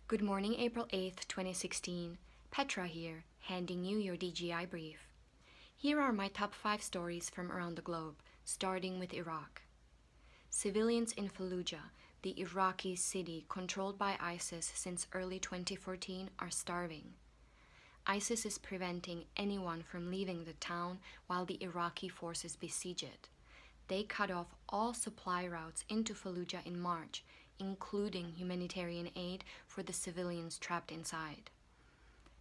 Good morning, April 8th, 2016. Petra here, handing you your DGI brief. Here are my top 5 stories from around the globe, starting with Iraq. Civilians in Fallujah, the Iraqi city controlled by ISIS since early 2014, are starving. ISIS is preventing anyone from leaving the town while the Iraqi forces besiege it. They cut off all supply routes into Fallujah in March, including humanitarian aid for the civilians trapped inside.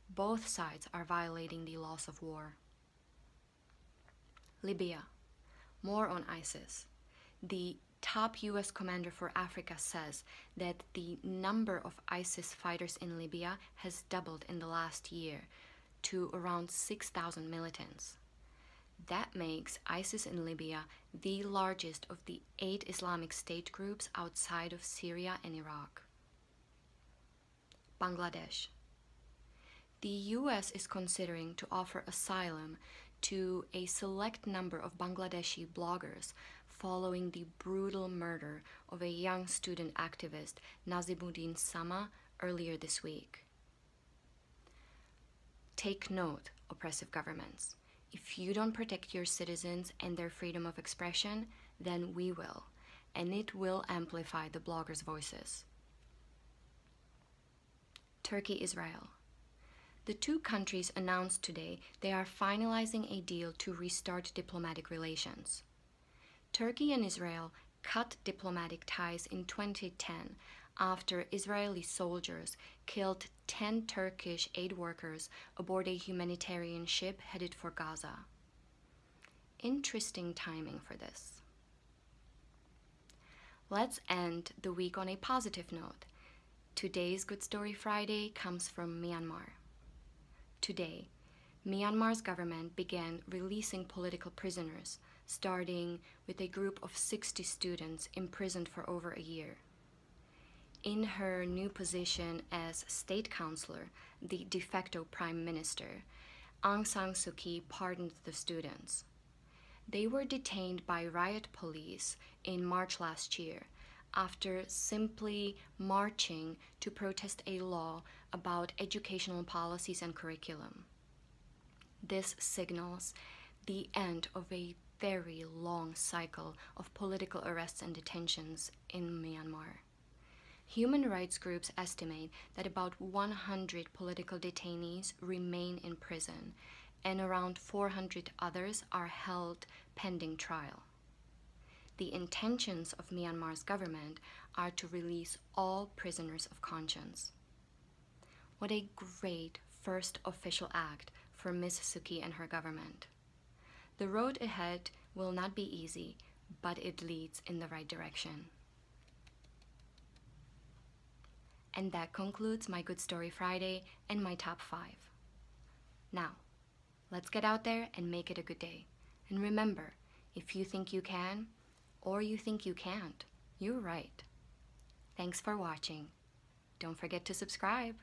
Both sides are violating the laws of war. Libya. More on ISIS. The top US commander for Africa says that the number of ISIS fighters in Libya has doubled in the last year to around 6,000 militants. That makes ISIS in Libya the largest of the 8 Islamic State groups outside of Syria and Iraq. Bangladesh. The US is considering to offer asylum to a select number of Bangladeshi bloggers following the brutal murder of a young student activist, Nazimuddin Sama, earlier this week. Take note, oppressive governments. If you don't protect your citizens and their freedom of expression, then we will, and it will amplify the bloggers' voices. Turkey, Israel. The two countries announced today they are finalizing a deal to restart diplomatic relations. Turkey and Israel cut diplomatic ties in 2010 after Israeli soldiers killed 10 Turkish aid workers aboard a humanitarian ship headed for Gaza. Interesting timing for this. Let's end the week on a positive note. Today's Good Story Friday comes from Myanmar. Today, Myanmar's government began releasing political prisoners, starting with a group of 60 students imprisoned for over a year. In her new position as state counselor, the de facto prime minister, Aung San Suu Kyi pardoned the students. They were detained by riot police in March last year after simply marching to protest a law about educational policies and curriculum. This signals the end of a very long cycle of political arrests and detentions in Myanmar. Human rights groups estimate that about 100 political detainees remain in prison, and around 400 others are held pending trial. The intentions of Myanmar's government are to release all prisoners of conscience. What a great first official act for Ms. Suu Kyi and her government. The road ahead will not be easy, but it leads in the right direction. And that concludes my Good Story Friday and my top 5. Now, let's get out there and make it a good day. And remember, if you think you can, or you think you can't, you're right. Thanks for watching. Don't forget to subscribe.